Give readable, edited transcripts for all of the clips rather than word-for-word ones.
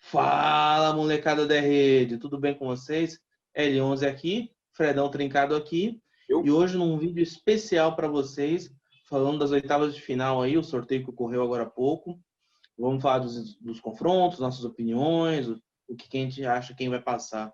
Fala, molecada da rede, tudo bem com vocês? L11 aqui, Fredão Trincado aqui, Eu? e hoje num vídeo especial para vocês, falando das oitavas de final aí, o sorteio que ocorreu agora há pouco. Vamos falar dos confrontos, nossas opiniões, o que a gente acha quem vai passar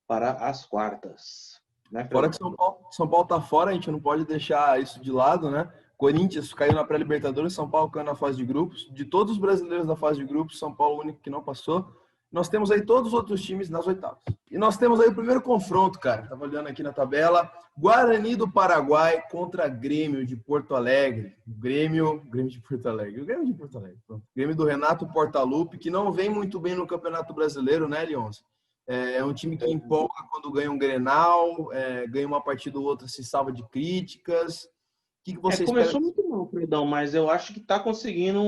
para as quartas. Né, Fora que Fredão? São Paulo tá fora, a gente não pode deixar isso de lado, né? Corinthians caiu na pré-Libertadores, São Paulo caiu na fase de grupos. De todos os brasileiros da fase de grupos, São Paulo é o único que não passou. Nós temos aí todos os outros times nas oitavas. E nós temos aí o primeiro confronto, cara. Tava olhando aqui na tabela. Guarani do Paraguai contra Grêmio de Porto Alegre. Grêmio de Porto Alegre. O Grêmio de Porto Alegre. Pronto. Grêmio do Renato Portaluppi, que não vem muito bem no Campeonato Brasileiro, né, Leonce? É um time que empolga quando ganha um Grenal, ganha uma partida ou outra, se salva de críticas. O que você espera? Começou muito mal, Fredão, mas eu acho que está conseguindo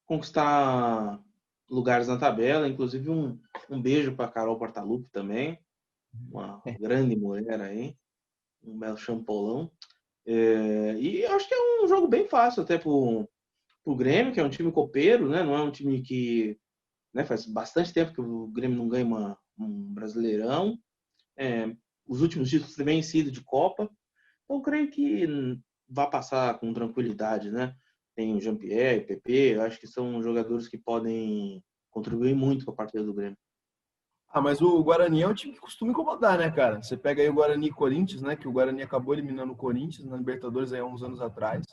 conquistar lugares na tabela, inclusive um beijo para Carol Portaluppi também, uma grande mulher aí, um belo champolão. E eu acho que é um jogo bem fácil até pro Grêmio, que é um time copeiro, né? Não é um time que, né, faz bastante tempo que o Grêmio não ganha um Brasileirão. Os últimos títulos têm sido de Copa. Então, eu creio que vai passar com tranquilidade, né? Tem o Jean-Pierre, PP, eu acho que são jogadores que podem contribuir muito com a partida do Grêmio. Mas o Guarani é um time que costuma incomodar, né, cara? Você pega aí o Guarani e Corinthians, né? Que o Guarani acabou eliminando o Corinthians na Libertadores aí há uns anos atrás.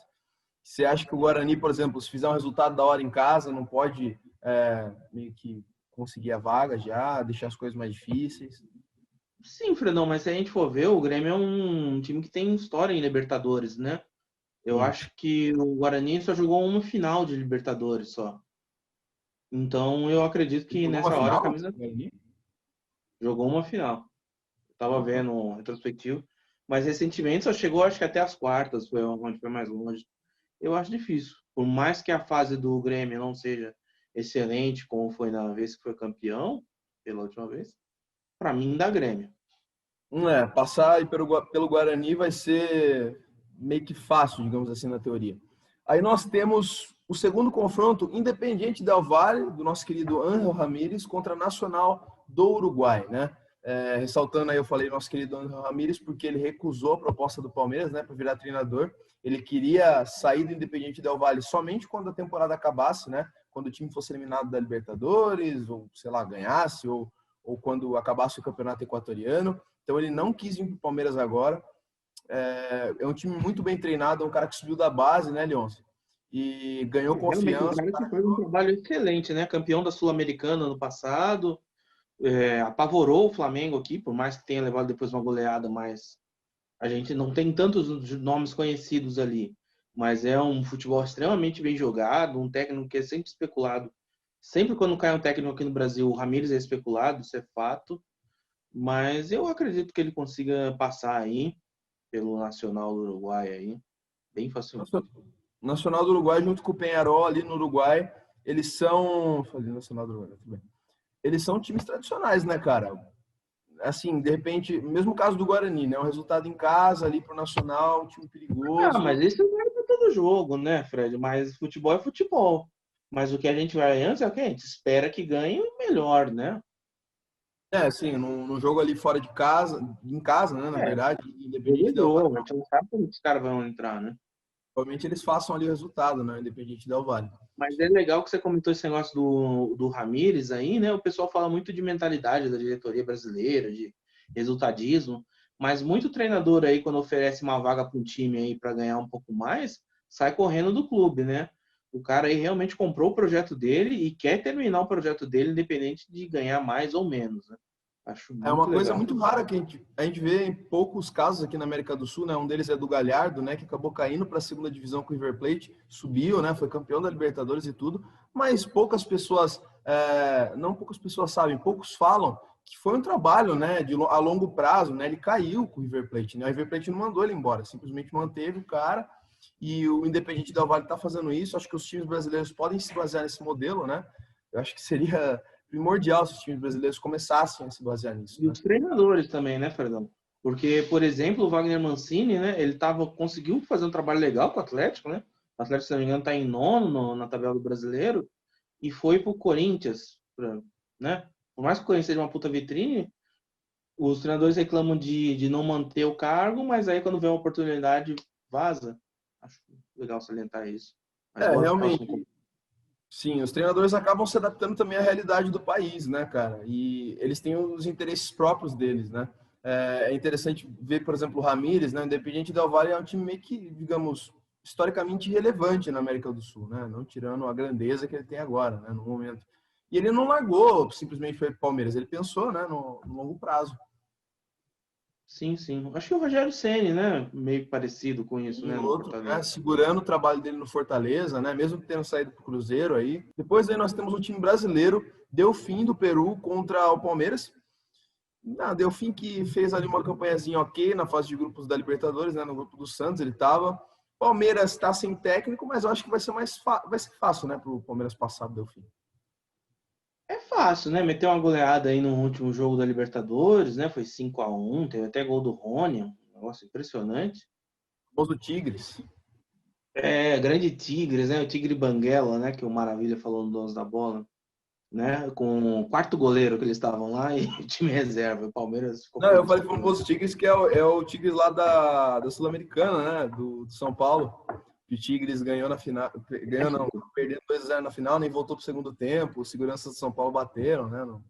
Você acha que o Guarani, por exemplo, se fizer um resultado da hora em casa, não pode meio que conseguir a vaga já, deixar as coisas mais difíceis? Sim, Fredão, mas se a gente for ver, o Grêmio é um time que tem história em Libertadores, né? Eu Sim. acho que o Guarani só jogou uma final de Libertadores só. Então eu acredito que Jogou uma nessa hora a final? camisa Guarani? jogou uma final. Eu tava Opa. vendo um retrospectivo, mas recentemente só chegou acho que até as quartas, foi onde foi mais longe. Eu acho difícil. Por mais que a fase do Grêmio não seja excelente, como foi na vez que foi campeão, pela última vez, para mim dá Grêmio. Passar aí pelo Guarani vai ser meio que fácil, digamos assim, na teoria. Aí nós temos o segundo confronto, Independiente Del Valle, do nosso querido Ángel Ramírez, contra Nacional do Uruguai, né? Ressaltando aí, eu falei nosso querido Ángel Ramírez, porque ele recusou a proposta do Palmeiras, né, para virar treinador. Ele queria sair do Independiente Del Valle somente quando a temporada acabasse, né? Quando o time fosse eliminado da Libertadores, ou sei lá, ganhasse, ou quando acabasse o campeonato equatoriano. Então ele não quis vir para o Palmeiras agora. É um time muito bem treinado, é um cara que subiu da base, né, Leôncio? E ganhou Realmente um confiança. cara que faz um trabalho excelente, né? Campeão da Sul-Americana ano passado, apavorou o Flamengo aqui, por mais que tenha levado depois uma goleada, mas a gente não tem tantos nomes conhecidos ali. Mas é um futebol extremamente bem jogado, um técnico que é sempre especulado. Sempre quando cai um técnico aqui no Brasil, o Ramires é especulado, isso é fato. Mas eu acredito que ele consiga passar aí pelo Nacional do Uruguai aí, bem facilmente. Nacional do Uruguai junto com o Penharol ali no Uruguai, eles são. Falei Nacional do Uruguai, tudo bem. Eles são times tradicionais, né, cara? Assim, de repente, mesmo caso do Guarani, né? Um resultado em casa ali pro Nacional, um time Mas perigoso. isso não é para todo jogo, né, Fred? Mas futebol é futebol. Mas o que a gente vai antes é o que a gente espera que ganhe o melhor, né? Assim, num jogo ali fora de casa, em casa, né, na É, verdade, jogo Independente é Del Valle, jogo. A gente não sabe como os caras vão entrar, né? provavelmente eles façam ali o resultado, né, Independente Del Valle. Mas é legal que você comentou esse negócio do Ramires aí, né? O pessoal fala muito de mentalidade da diretoria brasileira, de resultadismo, mas muito treinador aí, quando oferece uma vaga para um time aí para ganhar um pouco mais, sai correndo do clube, né? O cara aí realmente comprou o projeto dele e quer terminar o projeto dele, independente de ganhar mais ou menos, né? Acho É muito uma coisa legal. muito rara que a gente vê em poucos casos aqui na América do Sul, né? Um deles é do Galhardo, né? Que acabou caindo para a segunda divisão com o River Plate, subiu, né? Foi campeão da Libertadores e tudo, mas poucas pessoas, não poucas pessoas sabem, poucos falam que foi um trabalho, né? A longo prazo, né? Ele caiu com o River Plate, né? O River Plate não mandou ele embora, simplesmente manteve o cara. E o Independiente Del Valle está fazendo isso. Acho que os times brasileiros podem se basear nesse modelo, né? Eu acho que seria primordial se os times brasileiros começassem a se basear nisso, E né? os treinadores também, né, Fernando? Porque, por exemplo, o Wagner Mancini, né, conseguiu fazer um trabalho legal com o Atlético, né? O Atlético, se não me engano, está em nono na tabela do brasileiro e foi para o Corinthians. né? Por mais que o Corinthians seja uma puta vitrine, os treinadores reclamam de não manter o cargo, mas aí quando vê uma oportunidade, vaza. Acho legal salientar isso. Mas bora pro próximo. Realmente, sim, os treinadores acabam se adaptando também à realidade do país, né, cara? E eles têm os interesses próprios deles, né? É interessante ver, por exemplo, o Ramírez, né? O Independiente Del Valle é um time meio que, digamos, historicamente relevante na América do Sul, né? Não tirando a grandeza que ele tem agora, né, no momento. E ele não largou, simplesmente foi pro Palmeiras. Ele pensou, né, no longo prazo. Sim, sim. Acho que o Rogério Ceni, né? Meio parecido com isso, E né? No outro, né, Fortaleza. segurando o trabalho dele no Fortaleza, né, mesmo tendo saído para o Cruzeiro aí. Depois aí nós temos o time brasileiro, Delfim do Peru contra o Palmeiras. Delfim que fez ali uma campanhazinha ok na fase de grupos da Libertadores, né, no grupo do Santos ele estava. Palmeiras está sem técnico, mas eu acho que vai ser vai ser fácil, né, para o Palmeiras passar do Delfim. É fácil, né? Meter uma goleada aí no último jogo da Libertadores, né? Foi 5-1, teve até gol do Rony, um negócio impressionante. Os do Tigres. É, grande Tigres, né? O Tigre Banguela, né? Que o Maravilha falou no Donos da Bola, né? Com o quarto goleiro que eles estavam lá e o time reserva. O Palmeiras ficou Não, eu feliz falei pra caramba. famoso Tigres, que é o Tigres lá da Sul-Americana, né? Do São Paulo. Que o Tigres ganhou na final. Ganhou não, México. perdendo 2-0 na final, nem voltou pro segundo tempo. Os seguranças do São Paulo bateram, né? Não,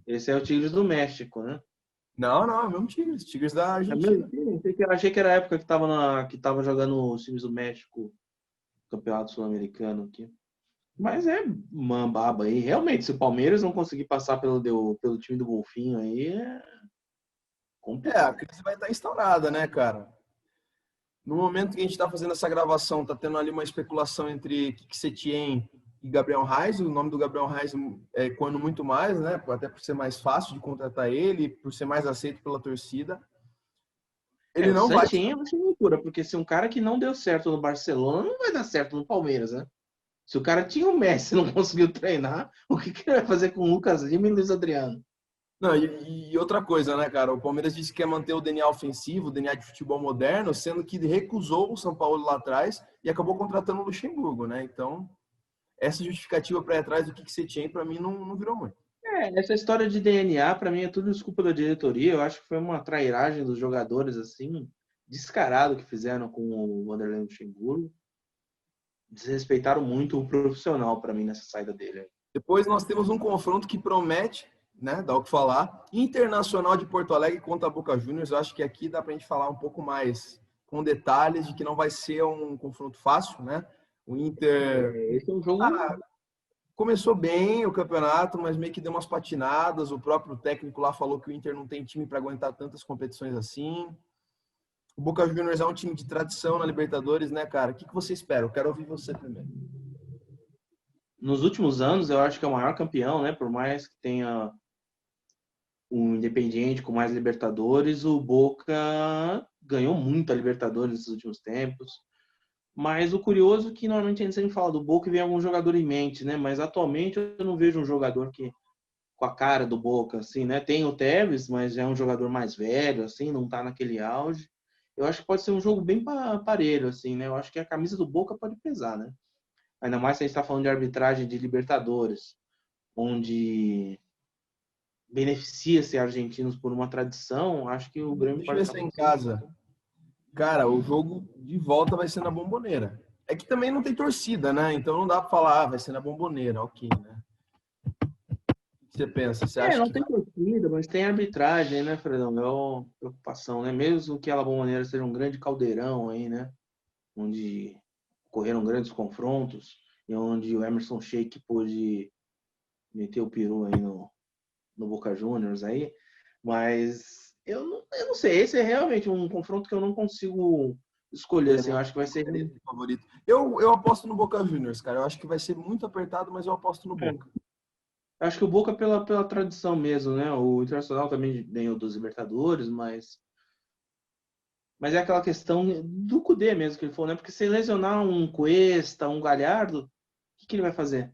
Esse é o Tigres do México, né? não, é o mesmo Tigres. Tigres da É mesmo? Argentina. Achei que era a época que tava jogando os times do México, Campeonato Sul-Americano aqui. Mas é mambaba aí. Realmente, se o Palmeiras não conseguir passar pelo time do Golfinho aí, é A complicado. crise vai estar instaurada, né, cara? No momento que a gente está fazendo essa gravação, tá tendo ali uma especulação entre Kik Setien e Gabriel Reis. O nome do Gabriel Reis é ecoando muito mais, né? Até por ser mais fácil de contratar ele, por ser mais aceito pela torcida. É, Ele o não vai. Santinho eu acho loucura, porque se um cara que não deu certo no Barcelona, não vai dar certo no Palmeiras, né? Se o cara tinha o Messi e não conseguiu treinar, o que ele vai fazer com o Lucas Lima e Luiz Adriano? Não, e outra coisa, né, cara? O Palmeiras disse que quer manter o DNA ofensivo, o DNA de futebol moderno, sendo que recusou o São Paulo lá atrás e acabou contratando o Luxemburgo, né? Então, essa justificativa para ir atrás do que você tinha, para mim, não virou muito. É, essa história de DNA, pra mim, é tudo desculpa da diretoria. Eu acho que foi uma trairagem dos jogadores, assim, descarado que fizeram com o Vanderlei Luxemburgo. Desrespeitaram muito o profissional pra mim nessa saída dele. Depois nós temos um confronto que promete, né? Dá o que falar. Internacional de Porto Alegre contra a Boca Juniors. Eu acho que aqui dá para a gente falar um pouco mais com detalhes de que não vai ser um confronto fácil, né? O Inter Esse é um jogo. começou bem o campeonato, mas meio que deu umas patinadas. O próprio técnico lá falou que o Inter não tem time para aguentar tantas competições assim. O Boca Juniors é um time de tradição na Libertadores, né, cara? O que você espera? Eu quero ouvir você primeiro. Nos últimos anos, eu acho que é o maior campeão, né? Por mais que tenha um Independiente com mais Libertadores, o Boca ganhou muito a Libertadores nesses últimos tempos. Mas o curioso é que normalmente a gente sempre fala do Boca e vem algum jogador em mente, né? Mas atualmente eu não vejo um jogador que com a cara do Boca, assim, né? Tem o Tevez, mas já é um jogador mais velho, assim, não tá naquele auge. Eu acho que pode ser um jogo bem parelho, assim, né? Eu acho que a camisa do Boca pode pesar, né? Ainda mais se a gente está falando de arbitragem de Libertadores, onde beneficia-se argentinos por uma tradição, acho que o Grêmio Deixa eu pode ver estar se é em muito sensível. casa. Cara, o jogo de volta vai ser na Bomboneira. É que também não tem torcida, né? Então não dá pra falar, vai ser na Bomboneira, ok, né? O que você pensa? Você É, acha não que tem vai... torcida, mas tem arbitragem, né, Fredão? É uma preocupação, né? Mesmo que a La Bombonera seja um grande caldeirão aí, né? Onde ocorreram grandes confrontos e onde o Emerson Sheik pôde meter o peru aí no Boca Juniors aí, mas eu não sei, esse é realmente um confronto que eu não consigo escolher, assim, eu acho que vai ser. favorito? Eu aposto no Boca Juniors, cara. Eu acho que vai ser muito apertado, mas eu aposto no Boca. Eu acho que o Boca pela tradição mesmo, né? O Internacional também ganhou dos Libertadores, mas é aquela questão do Cudê mesmo que ele falou, né? Porque se lesionar um Cuesta, um Galhardo, o que ele vai fazer?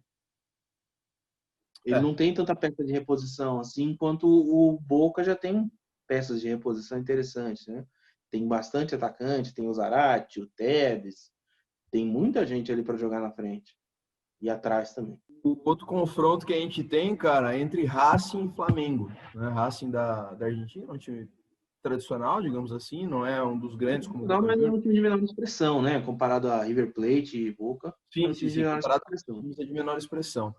Ele É. não tem tanta peça de reposição assim, enquanto o Boca já tem peças de reposição interessantes, né? Tem bastante atacante, tem o Zarate, o Tevez, tem muita gente ali para jogar na frente. ir atrás também. O outro confronto que a gente tem, cara, é entre Racing e Flamengo. Né? Racing da Argentina, um time tradicional, digamos assim, não é um dos grandes como o Não, Boca mas é Juniors. um time de menor expressão, né? Comparado a River Plate e Boca, é Sim, um sim, time de sim, menor comparado a expressão. times de menor expressão.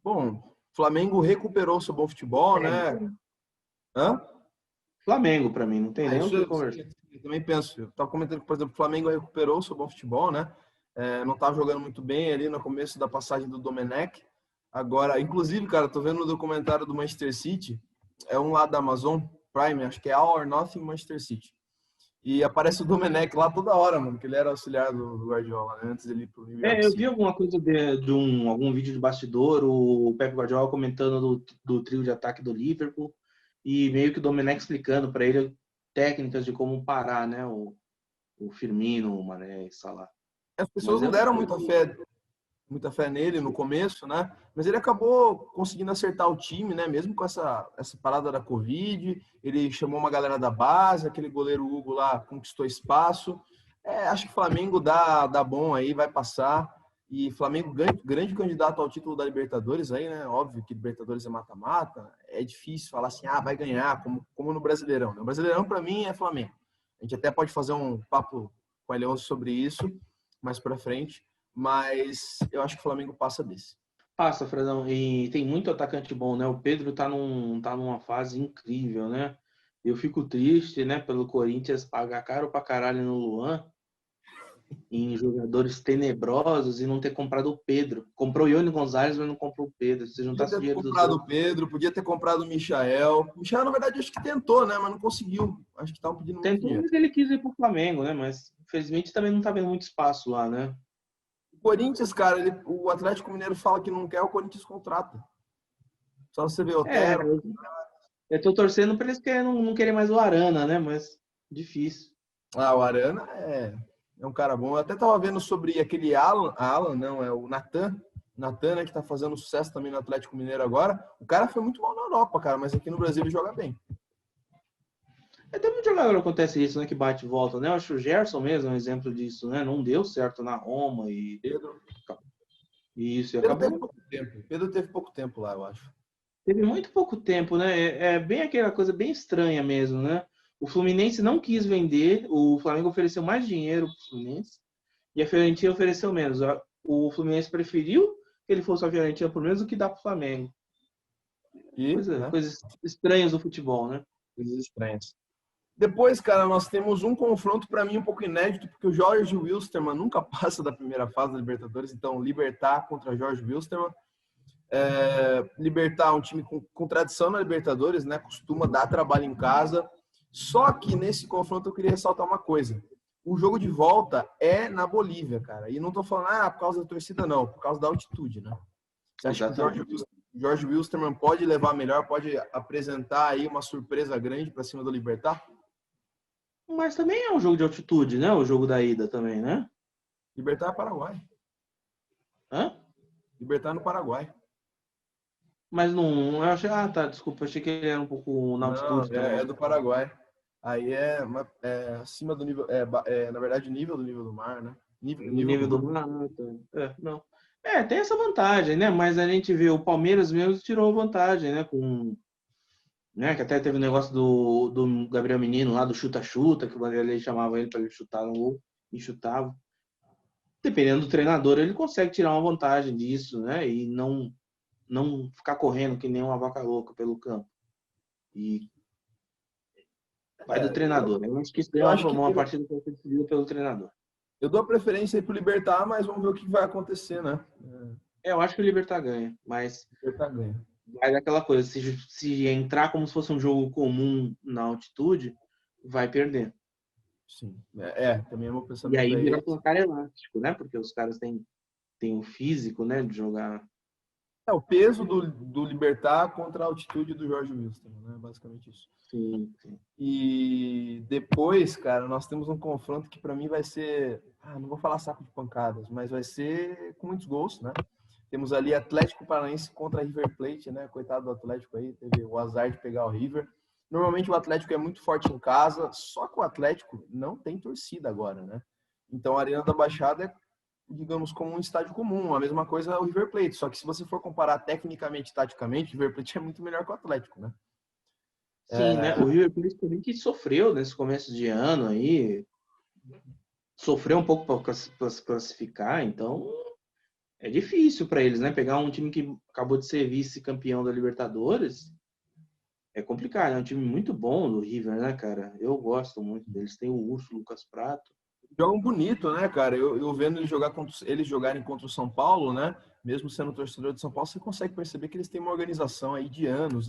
Bom, Flamengo recuperou seu bom futebol, né? Hã? Flamengo, para mim, não tem nem o Isso que sim, conversar. eu também penso. Eu estava comentando que, por exemplo, o Flamengo recuperou seu bom futebol, né? Não estava jogando muito bem ali no começo da passagem do Domenech. Agora, inclusive, cara, tô vendo no documentário do Manchester City, é um lá da Amazon Prime, acho que é All or Nothing Manchester City. E aparece o Domenech lá toda hora, mano, que ele era auxiliar do Guardiola, né, antes dele ir pro New York Eu vi City. alguma coisa algum vídeo de bastidor, o Pep Guardiola comentando do trio de ataque do Liverpool e meio que o Domenech explicando para ele técnicas de como parar, né, o Firmino, o Mané e Salah. As pessoas Mas não eu deram muita fé nele no começo, né? Mas ele acabou conseguindo acertar o time, né? Mesmo com essa parada da Covid, ele chamou uma galera da base, aquele goleiro Hugo lá conquistou espaço. Acho que o Flamengo dá bom aí, vai passar. E Flamengo grande candidato ao título da Libertadores aí, né? Óbvio que Libertadores é mata-mata. É difícil falar assim, vai ganhar, como no Brasileirão. O Brasileirão, para mim, é Flamengo. A gente até pode fazer um papo com o Alonso sobre isso mais para frente. Mas eu acho que o Flamengo passa desse. Passa, Fredão, e tem muito atacante bom, né? O Pedro tá numa fase incrível, né? Eu fico triste, né, pelo Corinthians pagar caro pra caralho no Luan, em jogadores tenebrosos e não ter comprado o Pedro. Comprou o Ione Gonzalez, mas não comprou o Pedro. Se Podia juntasse o ter dinheiro dos comprado dois. o Pedro, podia ter comprado o Michael. O Michael, na verdade, acho que tentou, né? Mas não conseguiu. Acho que estavam pedindo muito Tentou, dinheiro. mas ele quis ir pro Flamengo, né? Mas infelizmente também não tá vendo muito espaço lá, né? O Corinthians, cara, o Atlético Mineiro fala que não quer, o Corinthians contrata. Só você ver É, Otero. eu tô torcendo pra eles não querem mais o Arana, né? Mas difícil. O Arana é um cara bom. Eu até tava vendo sobre aquele Alan, não, é o Natan. Natan, né, que tá fazendo sucesso também no Atlético Mineiro agora. O cara foi muito mal na Europa, cara, mas aqui no Brasil ele joga bem. Tem muito jogador que acontece isso, né? Que bate e volta, né? Eu acho que o Gerson mesmo é um exemplo disso, né? Não deu certo na Roma Pedro. isso, e Pedro teve acabou. pouco tempo. Pedro teve pouco tempo lá, eu acho. Teve muito pouco tempo, né? É bem aquela coisa bem estranha mesmo, né? O Fluminense não quis vender, o Flamengo ofereceu mais dinheiro para o Fluminense e a Fiorentina ofereceu menos. O Fluminense preferiu que ele fosse a Fiorentina por menos do que dá para o Flamengo. Né? Coisas estranhas do futebol, né? Coisas estranhas. Depois, cara, nós temos um confronto para mim um pouco inédito, porque o Jorge Wilstermann nunca passa da primeira fase da Libertadores, então Libertad contra Jorge Wilstermann. Libertad é um time com tradição na Libertadores, né? Costuma dar trabalho em casa. Só que nesse confronto eu queria ressaltar uma coisa. O jogo de volta é na Bolívia, cara. E não tô falando, por causa da torcida, não. Por causa da altitude, né? Você acha que o Jorge Wilstermann pode levar melhor, pode apresentar aí uma surpresa grande para cima do Libertad? Mas também é um jogo de altitude, né? O jogo da ida também, né? Libertad é Paraguai. Hã? Libertad no Paraguai. Mas não. Eu achei. Ah, tá, desculpa. Achei que ele era um pouco na Não, altitude também. é do Paraguai. Aí é acima do nível, na verdade, nível do mar, né? No Nível do nível do mar. mar. Não. Tem essa vantagem, né? Mas a gente vê o Palmeiras mesmo tirou vantagem, né? Né? Que até teve o negócio do Gabriel Menino lá, do chuta-chuta, que o Vanderlei chamava ele para ele chutar no gol e chutava. Dependendo do treinador, ele consegue tirar uma vantagem disso, né? E não ficar correndo que nem uma vaca louca pelo campo. E vai do treinador. Né? Eu acho que isso é Eu acho que uma partida que vai ser decidida pelo treinador. eu dou a preferência aí pro Libertad, mas vamos ver o que vai acontecer, né? Eu acho que o Libertad ganha, mas Libertad ganha. vai daquela coisa. Se entrar como se fosse um jogo comum na altitude, vai perder. Sim. Também é meu E pensamento aí aí. vira placar elástico, né? Porque os caras têm o físico, né? De jogar. O peso do Libertad contra a altitude do Jorge Wilson, né? Basicamente isso. Sim, sim. E depois, cara, nós temos um confronto que para mim vai ser, não vou falar saco de pancadas, mas vai ser com muitos gols, né? Temos ali Atlético Paranaense contra River Plate, né? Coitado do Atlético aí, teve o azar de pegar o River. Normalmente o Atlético é muito forte em casa, só que o Atlético não tem torcida agora, né? Então a Arena da Baixada digamos, como um estádio comum. A mesma coisa o River Plate. Só que se você for comparar tecnicamente e taticamente, o River Plate é muito melhor que o Atlético, né? Sim, né? O River Plate também que sofreu nesse começo de ano aí, sofreu um pouco para se classificar, então é difícil para eles, né? Pegar um time que acabou de ser vice-campeão da Libertadores é complicado. É um time muito bom do River, né, cara? Eu gosto muito deles. Tem o Urso, o Lucas Prato. Jogam bonito, né, cara? Eu vendo eles jogarem contra o São Paulo, né? Mesmo sendo torcedor de São Paulo, você consegue perceber que eles têm uma organização aí de anos.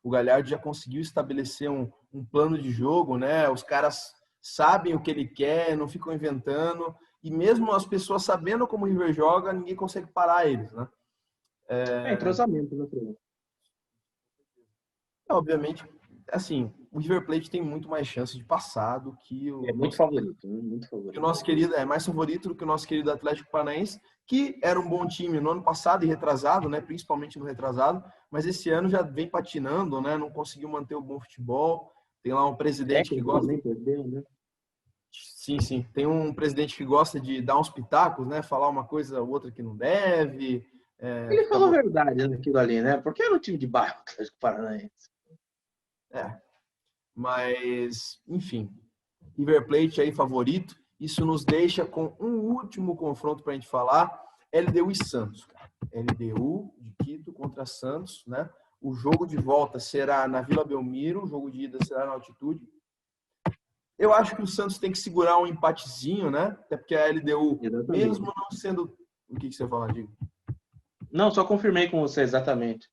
O Galhardo já conseguiu estabelecer um plano de jogo, né? Os caras sabem o que ele quer, não ficam inventando. E mesmo as pessoas sabendo como o River joga, ninguém consegue parar eles, né? É entrosamento, né, Fernando? Obviamente, assim, o River Plate tem muito mais chance de passar do que É o muito nosso favorito, né? Muito que o favorito. nosso querido é mais favorito do que o nosso querido Atlético Paranaense, que era um bom time no ano passado e retrasado, né, principalmente no retrasado, mas esse ano já vem patinando, né, não conseguiu manter o bom futebol. Tem lá um presidente que Técnico gosta, também perdeu, né? sim, tem um presidente que gosta de dar uns pitacos, né, falar uma coisa ou outra que não deve, Ele fica falou a verdade naquilo ali, né? Porque era um time de bairro, o Atlético Paranaense. é, mas enfim, River Plate aí favorito. Isso nos deixa com um último confronto para a gente falar, LDU e Santos. LDU de Quito contra Santos, né? O jogo de volta será na Vila Belmiro, o jogo de ida será na altitude. Eu acho que o Santos tem que segurar um empatezinho, né? Até porque a LDU, Exatamente. mesmo não sendo... O que você fala, Diego? Não, só confirmei com você exatamente.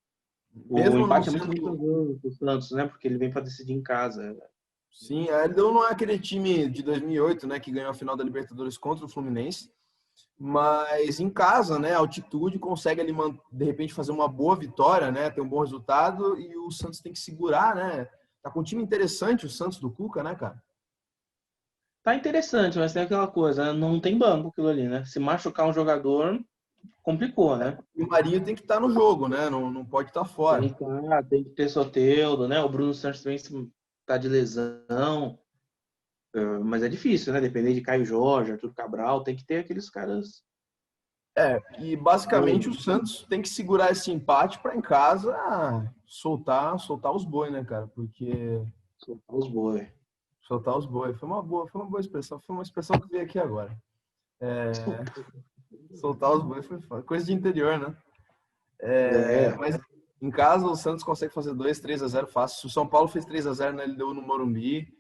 O Mesmo não empate é muito sendo... vantajoso para o Santos, né? Porque ele vem para decidir em casa. Sim, a LDU não é aquele time de 2008, né? Que ganhou a final da Libertadores contra o Fluminense. Mas em casa, né, a altitude consegue ali de repente fazer uma boa vitória, né, ter um bom resultado e o Santos tem que segurar, né? Tá com um time interessante o Santos do Cuca, né, cara? Tá interessante, mas tem aquela coisa, né? Não tem banco aquilo ali, né? Se machucar um jogador, complicou, né? E o Marinho tem que estar no jogo, né? Não pode estar fora. Tem que ter Soteldo, né? O Bruno Santos também tá de lesão. Mas é difícil, né? Depender de Caio Jorge, Arthur Cabral, tem que ter aqueles caras. E basicamente o Santos tem que segurar esse empate para em casa soltar os boi, né, cara? Porque Soltar os boi. soltar os boi foi uma boa expressão, foi uma expressão que veio aqui agora. Soltar os boi foi coisa de interior, né? É, Mas em casa o Santos consegue fazer 2-3-0 fácil. Se o São Paulo fez 3-0 na LDU no Morumbi,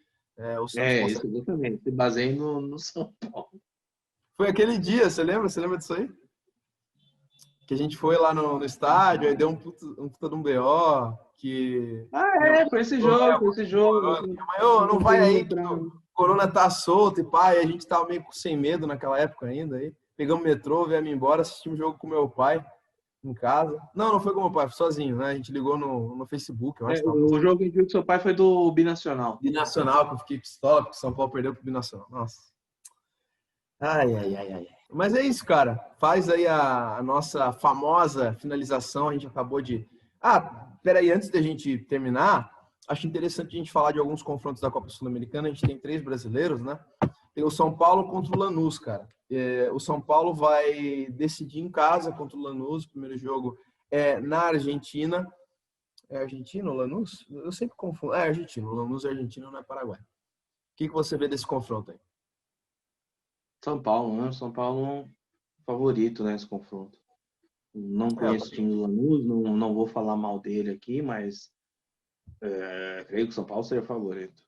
o Santos isso consegue. exatamente. Se baseia no São Paulo. Foi aquele dia, você lembra? Você lembra disso aí? Que a gente foi lá no estádio, aí deu um puta de um BO, que Foi esse jogo, foi esse jogo. não vai aí que Pra... o Corona tá solto e pá, e a gente tava meio sem medo naquela época ainda. Aí pegamos o metrô, viemos embora, assistimos o jogo com meu pai em casa. Não foi com meu pai, foi sozinho, né? A gente ligou no Facebook, eu acho que tava O jogo em que o seu pai foi do Binacional. Binacional, que eu fiquei pistola, porque o São Paulo perdeu pro Binacional. Nossa. Ai. Mas é isso, cara. Faz aí a nossa famosa finalização. A gente acabou de. Peraí, antes da gente terminar, acho interessante a gente falar de alguns confrontos da Copa Sul-Americana. A gente tem 3 brasileiros, né? Tem o São Paulo contra o Lanús, cara. O São Paulo vai decidir em casa contra o Lanús. O primeiro jogo é na Argentina. É Argentina ou Lanús? Eu sempre confundo. É Argentina. O Lanús é argentino, não é Paraguai. O que você vê desse confronto aí? São Paulo, né? São Paulo favorito nesse confronto. Não conheço o time do Lanús, não vou falar mal dele aqui, mas creio que o São Paulo seria favorito.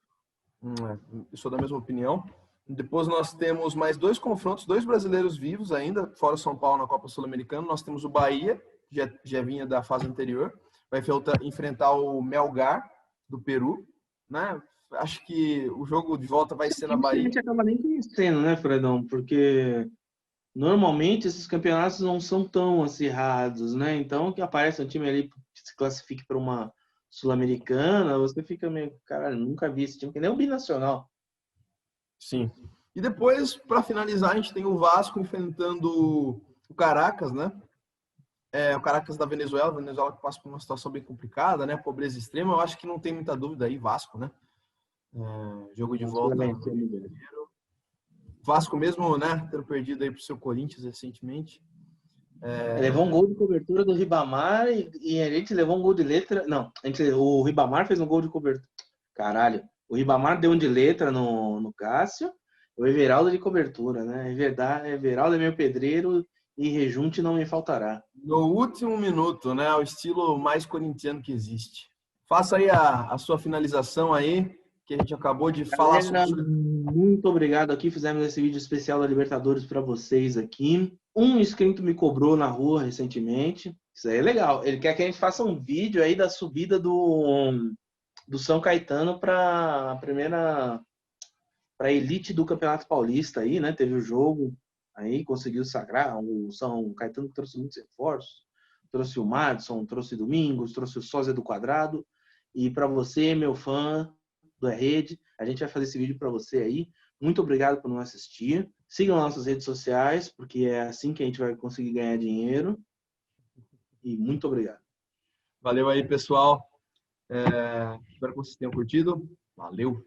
Eu sou da mesma opinião. Depois nós temos mais 2 confrontos, 2 brasileiros vivos ainda, fora o São Paulo na Copa Sul-Americana. Nós temos o Bahia, que já vinha da fase anterior, vai enfrentar o Melgar, do Peru, né? Acho que o jogo de volta vai ser na Times que a Bahia. gente acaba nem conhecendo, né, Fredão? Porque normalmente esses campeonatos não são tão acirrados, né? Então, que aparece um time ali que se classifique para uma Sul-Americana, você fica meio, caralho, nunca vi esse time, que nem o Binacional. Sim. E depois, para finalizar, a gente tem o Vasco enfrentando o Caracas, né? O Caracas da Venezuela que passa por uma situação bem complicada, né? Pobreza extrema. Eu acho que não tem muita dúvida aí, Vasco, né? Jogo de volta. Vasco mesmo, né, tendo perdido aí pro seu Corinthians recentemente. Levou um gol de cobertura do Ribamar e a gente levou um gol de letra. Não, o Ribamar fez um gol de cobertura. Caralho. O Ribamar deu um de letra no Cássio, o Everaldo de cobertura, né? Everaldo é meu pedreiro e rejunte não me faltará. No último minuto, né, o estilo mais corintiano que existe. Faça aí a sua finalização aí, que a gente acabou de falar Galera, sobre... muito obrigado aqui. Fizemos esse vídeo especial da Libertadores para vocês aqui. Um inscrito me cobrou na rua recentemente. Isso aí é legal. Ele quer que a gente faça um vídeo aí da subida do São Caetano para a primeira, para a elite do Campeonato Paulista aí, né? Teve o jogo aí, conseguiu sagrar. O São Caetano trouxe muitos reforços. Trouxe o Madison, trouxe o Domingos, trouxe o Sósia do Quadrado. E para você, meu fã do Rede, a gente vai fazer esse vídeo para você aí. Muito obrigado por nos assistir. Sigam nossas redes sociais, porque é assim que a gente vai conseguir ganhar dinheiro. E muito obrigado. Valeu aí, pessoal. Espero que vocês tenham curtido. Valeu!